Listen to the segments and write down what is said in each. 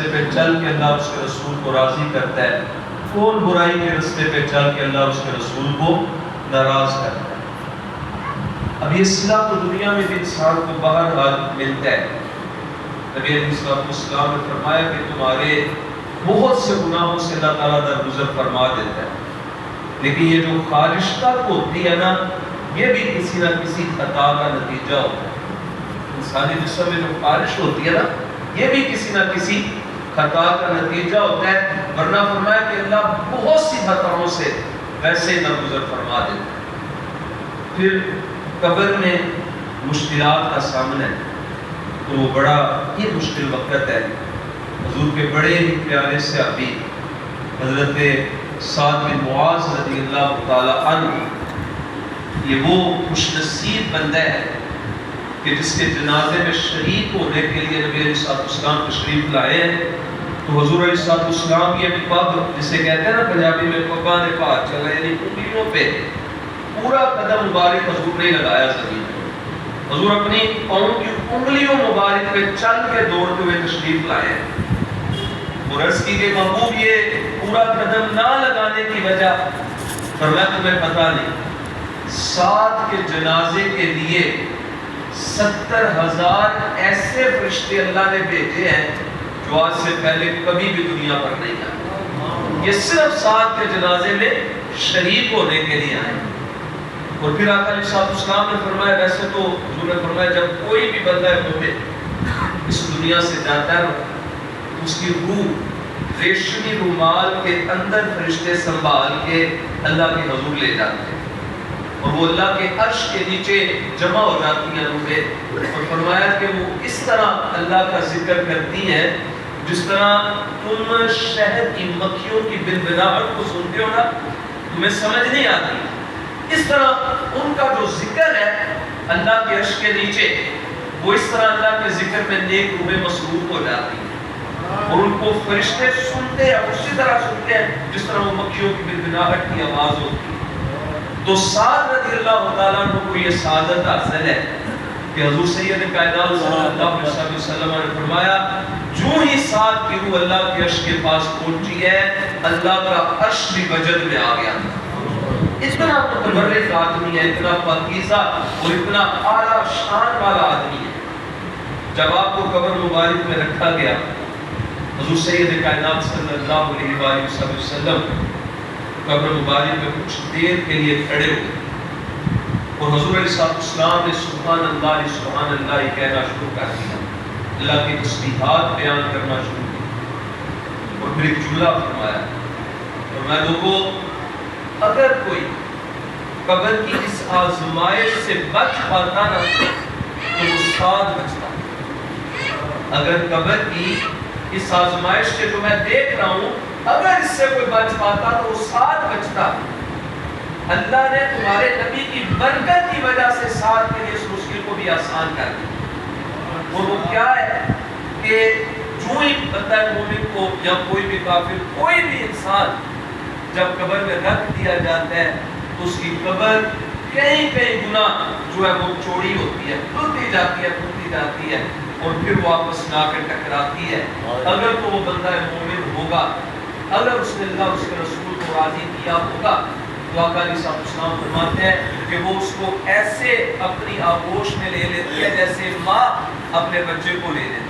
رستے پہ چل کے اللہ اس کے رسول کو راضی کرتا ہے، کون برائی کے رستے پہ چل کے اللہ اس کے رسول کو ناراض کرتا ہے۔ اب یہ صلہ تو دنیا میں بھی انسان کو بہرحال ملتا ہے۔ نبی علیہ السلام نے فرمایا کہ تمہارے بہت سے گناہوں سے اللہ تعالیٰ درگزر فرما دیتا ہے، لیکن یہ جو خارش تک ہوتی ہے نا، یہ بھی کسی نہ کسی خطا کا نتیجہ ہوتا ہے۔ انسانی جسم میں جو خارش ہوتی ہے نا، یہ بھی کسی نہ کسی خطا کا نتیجہ ہوتا ہے، ورنہ فرمایا کہ اللہ بہت سی خطاؤں سے ویسے درگزر فرما دیتا ہے۔ پھر قبر میں مشکلات کا سامنا ہے، تو وہ بڑا ہی مشکل وقت ہے۔ حضور کے بڑے ہی پیارے صحابی حضرت سعد بن معاذ رضی اللہ تعالی عنہ، یہ وہ خوش نصیب بندہ ہے کہ جس کے جنازے میں شریک ہونے کے لیے نبی علیہ السلام تشریف لائے ہیں۔ تو حضور علیہ السلام کی ابھی پگ، جسے کہتے ہیں نا پنجابی میں پگاں نے پار چلا، یعنی انگلیوں پہ پورا قدم مبارک حضور نے لگایا زمین پر۔ حضور اپنی پاؤں کی انگلیوں مبارک پہ چل کے دوڑتے ہوئے تشریف لائے ہیں، اور عرض کی کہ محبوب یہ پورا قدم نہ لگانے کی وجہ، فرمایا تمہیں پتہ نہیں، سعد کے جنازے کے لیے 70,000 ایسے فرشتے اللہ نے بھیجے ہیں جو آج سے پہلے کبھی بھی دنیا پر نہیں آئے، یہ صرف سعد کے جنازے میں شریک ہونے کے لیے آئے۔ اور پھر آقا علیہ السلام نے فرمایا، ویسے تو حضور نے فرمایا جب کوئی بھی بندہ مومن اس دنیا سے جاتا ہے تو اس کی روح ریشمی رومال کے اندر فرشتے سنبھال کے اللہ کے حضور لے جاتے ہیں، اور وہ اللہ کے عرش کے نیچے جمع ہو جاتی ہیں روحیں، اور فرمایا کہ وہ اس طرح اللہ کا ذکر کرتی ہیں جس طرح تم شہد کی مکھیوں کی بنبناہٹ کو سنتے ہو نا، تمہیں سمجھ نہیں آتی، اس طرح ان کا جو ذکر ہے اللہ کے عرش کے نیچے، وہ اس طرح اللہ کے ذکر میں نیک روحیں مصروف ہو جاتی ہیں، اور ان کو فرشتے سنتے ہیں، اسی طرح سنتے ہیں جس طرح وہ مکھیوں کی بنبناہٹ کی آواز ہوتی ہے۔ تو سعد رضی اللہ تعالیٰ عنہ کو یہ سعادت حاصل ہے کہ حضور سید کائنات صلی اللہ علیہ وسلم نے فرمایا، جو ہی سعد کی روح اللہ کے عرش کے پاس پہنچی ہے، اللہ کا عرش بھی وجد میں آ گیا۔ اتنا متبرک آدمی ہے، اتنا پاکیزہ اور اتنا اعلیٰ شان والا آدمی ہے۔ جب آپ کو قبر مبارک میں رکھا گیا، حضور سید کائنات صلی اللہ علیہ وآلہ وسلم قبر مبارک میں کچھ دیر کے لیے کھڑے ہوئے، اور حضور علیہ السلام نے سبحان اللہ کہنا شروع کر دیا، اللہ کی تسبیحات بیان کرنا شروع کیا، اور پھر ایک جملہ فرمایا، اور میں لوگوں اگر کوئی قبر کی اس آزمائش سے بچ پاتا نا تو وہ سعد بچتا۔ اگر قبر کی اس آزمائش سے جو میں دیکھ رہا ہوں، اگر اس سے کوئی بچ پاتا تو وہ سعد بچتا۔ اللہ نے تمہارے نبی کی برکت کی وجہ سے سعد کے لیے اس مشکل کو بھی آسان کر دیا، اور وہ کیا ہے کہ جو ہی بندہ مومن کو یا کوئی بھی کافر، کوئی بھی انسان جب قبر میں رکھ دیا جاتا ہے تو اس کی قبر کئی گنا جو ہے وہ چوڑی ہوتی ہے، کھلتی جاتی ہے، اور پھر وہ آپس میں آ کے ٹکراتی ہے۔ اگر تو وہ بندہ مومن ہوگا، اگر اس نے اللہ اس کے رسول کو راضی کیا ہوگا، تو آقا علیہ السلام فرماتے ہیں کہ وہ اس کو ایسے اپنی آغوش میں لے لیتی ہے جیسے ماں اپنے بچے کو لے لیتی ہے۔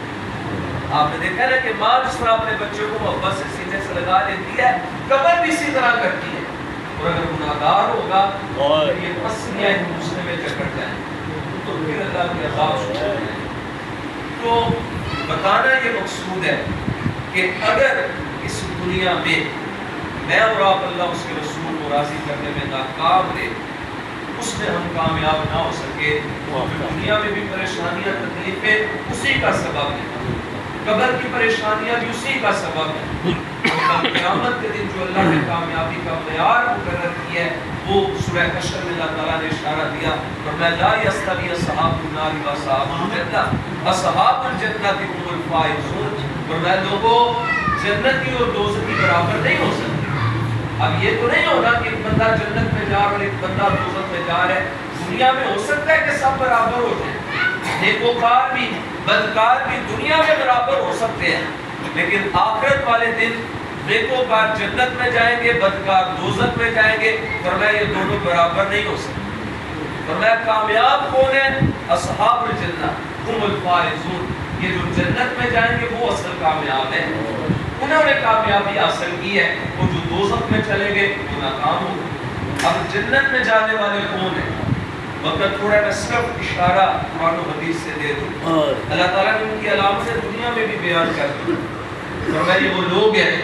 آپ نے دیکھا نا کہ ماں جس طرح اپنے بچے کو محبت سے سینے سے لگا لیتی ہے، قبر بھی اسی طرح کرتی ہے، اور اگر گناہگار ہوگا تو یہ پسیاں دوسرے میں چکر جائیں تو پھر اللہ کی عذاب شروع ہو جائیں۔ تو بتانا یہ مقصود ہے کہ اگر اس دنیا میں اور آپ اللہ اس کے رسول کو راضی کرنے میں ناکام رہے، اس میں ہم کامیاب نہ ہو سکے، دنیا میں بھی پریشانیاں تکلیفیں اسی کا سبب ہے، قبر کی پریشانیاں بھی اسی کا سبب ہے۔ قیامت کے دن جو اللہ نے کامیابی کا معیار مقرر کیا ہے، وہ سورہ حشر میں اللہ تعالیٰ نے اشارہ دیا، فرمایا لا یستوی اصحاب النار و اصحاب الجنہ اصحاب الجنہ هم الفائزون، فرمایا لوگوں جنتی اور دوزخی برابر نہیں ہو سکتے۔ اب یہ تو نہیں ہوگا کہ ایک بندہ جنت میں جا رہا اور ایک بندہ دوزخ میں جا رہا ہے، دنیا میں ہو سکتا ہے کہ سب برابر ہو جائیں، نیکوکار بھی بدکار بھی دنیا میں برابر ہو سکتے ہیں، لیکن آخرت والے دن نیکوکار جنت میں جائیں گے، بدکار دوزخ میں جائیں گے. فرمایا یہ دونوں برابر نہیں ہو سکتے. فرمایا کامیاب کون ہے؟ اصحاب الجنہ هم الفائزون. یہ جو جنت میں جائیں گے وہ اصل کامیاب ہیں، انہوں نے کامیابی حاصل کی ہے. وہ جو دوزخ میں چلے گئے وہ ناکام ہو گئے. اب جنت میں جانے والے کون ہیں؟ وقت تھوڑا میں صرف اشارہ قرآن و حدیث سے دے دوں. اللہ تعالیٰ نے ان کی علامتیں دنیا میں بھی بیان کر دی. فرمایا یہ وہ لوگ ہیں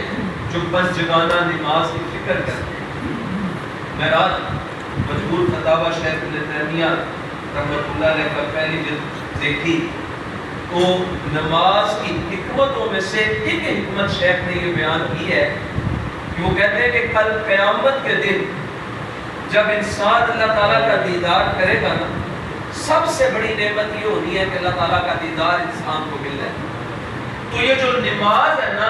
جو بس جگانہ نماز کی فکر کرتے ہیں. میں رات مجبور فتاوی شیخ ابن تیمیہ رحمۃ اللہ علیہ کا پہلی جلد دیکھی تو نماز کی حکمتوں میں سے ایک حکمت شیخ نے یہ بیان کی ہے کہ وہ کہتے ہیں کہ کل قیامت کے دن جب انسان اللہ تعالیٰ کا دیدار کرے گا نا، سب سے بڑی نعمت یہ ہونی ہے کہ اللہ تعالیٰ کا دیدار انسان کو مل جائے. تو یہ جو نماز ہے نا،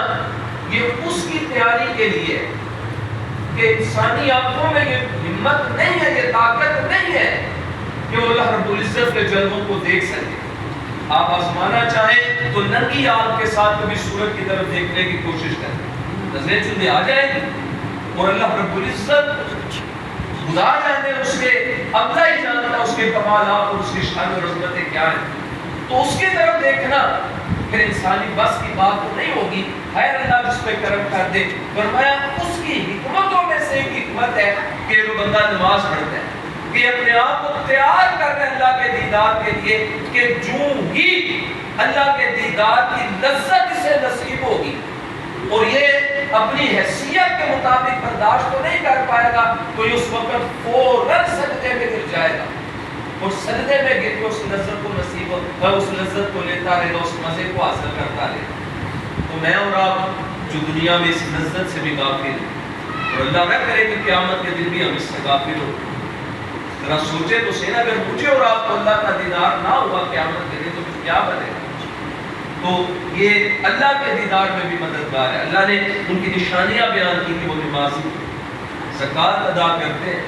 یہ اس کی تیاری کے لیے کہ انسانی آنکھوں میں یہ ہمت نہیں ہے، یہ طاقت نہیں ہے کہ وہ اللہ رب العزت کے جلووں کو دیکھ سکے. آپ آزمانا چاہیں تو ننگی آنکھ کے ساتھ کبھی سورج کی طرف دیکھنے کی کوشش کریں، نظریں چندے آ جائیں گی اور اللہ رب العزت خدا جانے اس کے اللہ ہی جانتا اس کے کمالات اور اس کی شان و عظمتیں کیا ہیں. تو اس کی طرف دیکھنا پھر انسانی بس کی بات تو نہیں ہوگی. خیر اللہ جس پہ کرم کر دے. فرمایا اس کی حکمتوں میں سے ایک حکمت ہے کہ وہ بندہ نماز پڑھتا ہے کہ اپنے آپ کو تیار کر رہے اللہ کے دیدار کے لیے کہ جو ہی اللہ کے دیدار کی لذت اسے نصیب ہوگی اور یہ اپنی حیثیت کے مطابق برداشت تو نہیں کر پائے گا تو یہ اس وقت فوراً سجدے میں گر جائے گا اور سجدے میں گر کے اس لذت کو نصیب ہو، اس لذت کو لیتا رہے گا، اس مزے کو حاصل کرتا رہے گا. تو میں اور آپ جو دنیا میں اس لذت سے بھی غافل ہیں اور اللہ نہ کرے کہ قیامت کے دن بھی ہم اس سے غافل ہو. ذرا سوچے تو صحیح، اگر مجھے اور آپ کو اللہ کا دیدار نہ ہوا قیامت کے دن تو پھر کیا بنے گا. تو یہ اللہ کے دیدار میں بھی مددگار ہے. اللہ نے ان کی نشانیاں بیان کی کہ وہ نمازی زکوٰۃ ادا کرتے ہیں،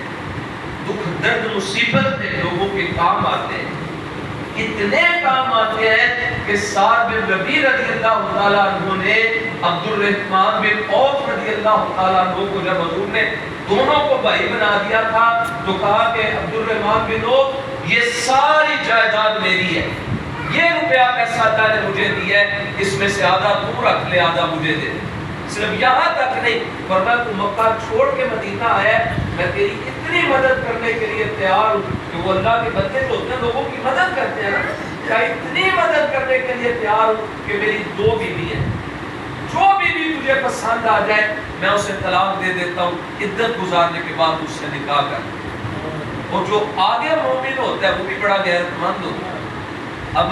دکھ درد مصیبت میں لوگوں کے کام آتے ہیں. اتنے کام آتے ہیں کہ سعد بن ربیع رضی اللہ تعالیٰ عنہ نے عبد الرحمن بن عوف رضی اللہ تعالیٰ عنہ کو جب حضور نے دونوں کو بھائی بنا دیا تھا تو کہا کہ عبد الرحمن بن عوف یہ ساری جائیداد میری ہے، یہ روپیہ پیسہ اللہ نے مجھے دیا ہے، اس میں سے آدھا تو رکھ لے آدھا مجھے دے. صرف یہاں تک نہیں، فرمایا تو مکہ چھوڑ کے مدینہ آیا ہے، میں تیری اتنی مدد کرنے کے لیے تیار ہوں کہ وہ اللہ کے بندے جو ہوتے ہیں لوگوں کی مدد کرتے ہیں نا، کیا اتنی مدد کرنے کے لیے تیار ہوں کہ میری 2 بیوی ہیں، جو بیوی تجھے پسند آ جائے میں اسے طلاق دے دیتا ہوں، عدت گزارنے کے بعد اس سے نکاح کر. اور جو آگے مومن ہوتا ہے وہ بھی بڑا غیرت مند ہوتا ہے. اب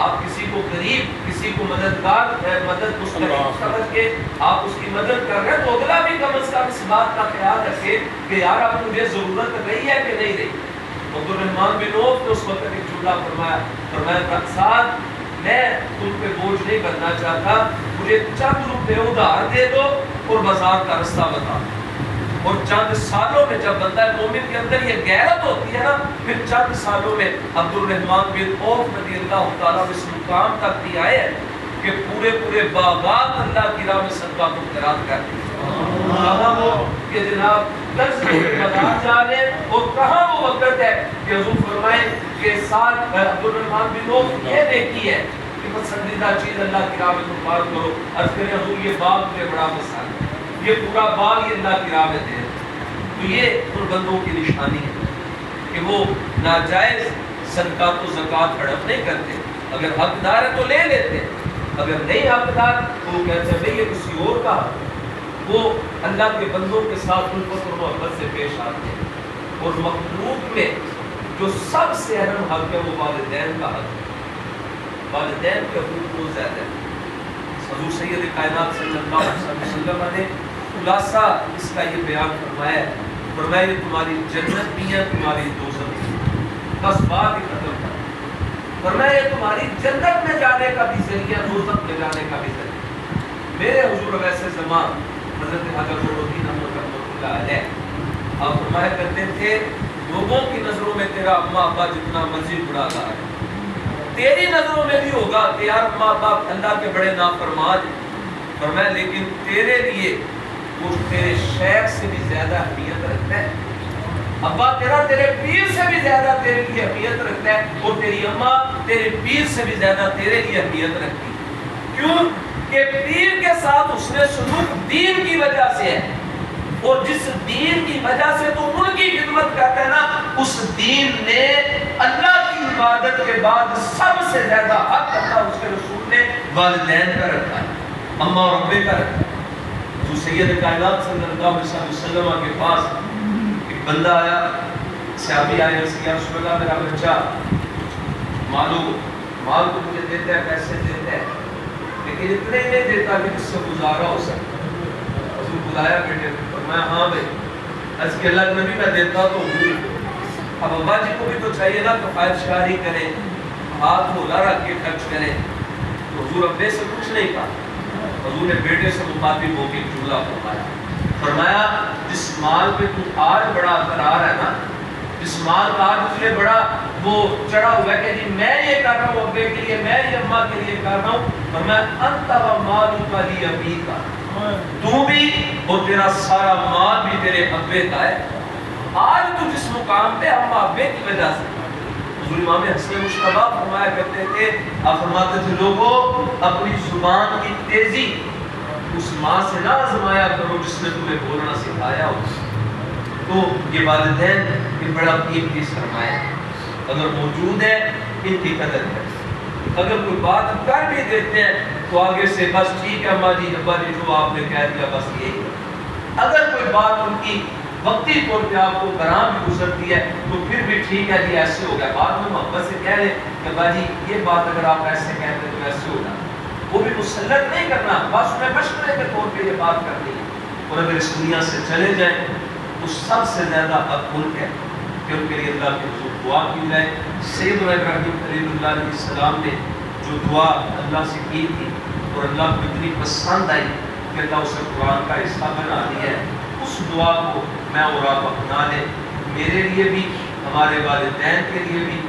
آپ کسی کو غریب، کسی کو مددگار مدد مستقیم سمجھ کے آپ اس کی مدد کر رہے ہیں تو اگلا بھی کم از کم اس بات کا خیال رکھے کہ یار اب مجھے ضرورت رہی ہے کہ نہیں رہی. عبد الرحمن بن عوف نے اس وقت ایک جملہ فرمایا سعد میں تم پہ بوجھ نہیں بننا چاہتا، مجھے چند روپے ادھار دے دو اور بازار کا رستہ بتا. اور چند سالوں میں جب بندہ مومن کے اندر یہ غیرت ہوتی ہے نا، پھر چند سالوں میں عبد الرحمن بن عوف رضی اللہ تعالیٰ اس مقام تک بھی آئے ہیں کہ پورے باغات اللہ کی راہ میں صدقہ مخترات کر دی. کہاں وہ کہ جناب قرض کے بازار جا رہے ہیں اور کہاں وہ وقت ہے کہ حضور فرمائے کہ ساتھ عبد الرحمن بن عوف یہ دیکھی ہے کہ پسندیدہ چیز اللہ کی راہ میں قربان کرو. عرض کریں حضور یہ باغ مجھے بڑا پسند ہے، یہ پورا باغ یہ اللہ کی راہ میں دے. تو یہ ان بندوں کی نشانی ہے کہ وہ ناجائز صدقات و زکوٰۃ ہڑپ نہیں کرتے. اگر حقدار ہے تو لے لیتے، اگر نہیں حقدار تو وہ کہتے ہیں یہ کسی اور کا. وہ اللہ کے بندوں کے ساتھ الفت اور محبت سے پیش آتے ہیں. اور مخلوق میں جو سب سے اہم حق ہے وہ والدین کا حق ہے. والدین کے حقوق بہت زیادہ ہے. حضور سید کائنات صلی اللہ علیہ وسلم نے خلاصہ اس کا یہ بیان فرمایا ہے. فرمایا یہ تمہاری جنت بھی ہے، تمہاری دوزخ بھی ہے. بس بات ہی ختم کر. فرمایا یہ تمہاری جنت میں جانے کا بھی ذریعہ، دوزخ میں جانے کا بھی ذریعہ. میرے حضور ویسے زمان حضرت حضرت الدین احمد رحمۃ اللہ علیہ آپ فرمایا کرتے تھے لوگوں کی نظروں میں تیرا اماں ابا جتنا مرضی بڑا رہا ہے، تیری نظروں میں بھی ہوگا کہ یار اماں ابا اللہ کے بڑے نافرمان ہیں، فرمایا لیکن تیرے لیے وہ تیرے شیخ سے بھی زیادہ اہمیت رکھتا ہے، ابا تیرا تیرے پیر سے بھی زیادہ تیرے لیے اہمیت رکھتا ہے، اور تیری اماں تیرے پیر سے بھی زیادہ تیرے لیے اہمیت رکھتی ہے۔ کیوں کہ پیر کے ساتھ اس نے سلوک دین کی وجہ سے ہے، اور جس دین کی وجہ سے تو ان کی خدمت کرتا ہے نا، اس دین نے اللہ کی عبادت کے بعد سب سے زیادہ حق اللہ اس کے رسول نے والدین کا رکھا ہے، اماں اور ابے کا رکھا ہے۔ جو سید کائنات صلی اللہ علیہ وسلم کے پاس ایک بندہ آیا، صحابی آئے، اس کی یا رسول اللہ میرا بچہ مال تو مجھے دیتا ہے، پیسے دیتا ہے، لیکن اتنے ہی نہیں دیتا کہ جس سے گزارا ہو سکتا۔ حضور بلایا بیٹے کو، میں ہاں بھائی، از کے اللہ نبی میں دیتا تو ہوئی، اب ابا جی کو بھی تو چاہیے نا کفایت شاری کرے، ہاتھ ہولا رکھ کے خرچ کرے۔ تو حضور ابے سے کچھ نہیں کہا، حضور نے بیٹے سے مخاطب ہو کے جملہ فرمایا جس مال پہ تو آج بڑا قرار ہے نا، جس مال کا آج تجھے بڑا وہ چڑھا ہوا ہے کہ جی میں یہ کر رہا ہوں ابے کے لیے، میں یہ اماں کے لیے کر رہا ہوں، فرمایا انت و مالک لی ابیک، تو بھی اور تیرا سارا مال بھی تیرے ابے کا ہے۔ آج تو جس مقام پہ اماں ابے کی وجہ سے، حضور امام حسن مشتبہ فرمایا کرتے تھے، آپ فرماتے تھے لوگوں اپنی زبان کی تیزی اس ماں سے نہ آزمایا کرو جس نے تمہیں بولنا سکھایا ہو۔ تو یہ والدین یہ بڑا قیمتی سرمایہ ہے، اگر موجود ہے ان کی قدر ہے، اگر کوئی بات کر بھی دیتے ہیں تو آگے سے بس ٹھیک ہے اماں جی ابا جی جو آپ نے کہہ دیا بس یہی، اگر کوئی بات ان کی وقتی طور پہ آپ کو گرام بھی گزرتی ہے تو پھر بھی ٹھیک ہے جی ایسے ہو گیا، بعد میں محبت سے کہہ لیں کہ ابا جی یہ بات اگر آپ ایسے کہتے ہیں تو ایسے ہو جائے، وہ بھی مسلط نہیں کرنا، بس میں مشورے کے طور پہ یہ بات کرنی ہے۔ اور اگر اس دنیا سے چلے جائیں تو سب سے زیادہ حق ان ہے کہ ان کے لیے اللہ کے حضور دعا کی جائے۔ سیدنا ابراہیم خلیل اللہ علیہ السلام نے جو دعا اللہ سے کی تھی اور اللہ کو اتنی پسند آئی کہ اللہ اسے قرآن کا حصہ بنا دیا ہے، اس دعا کو میں اور آپ اپنا لیں، میرے لیے بھی، ہمارے والدین کے لیے بھی،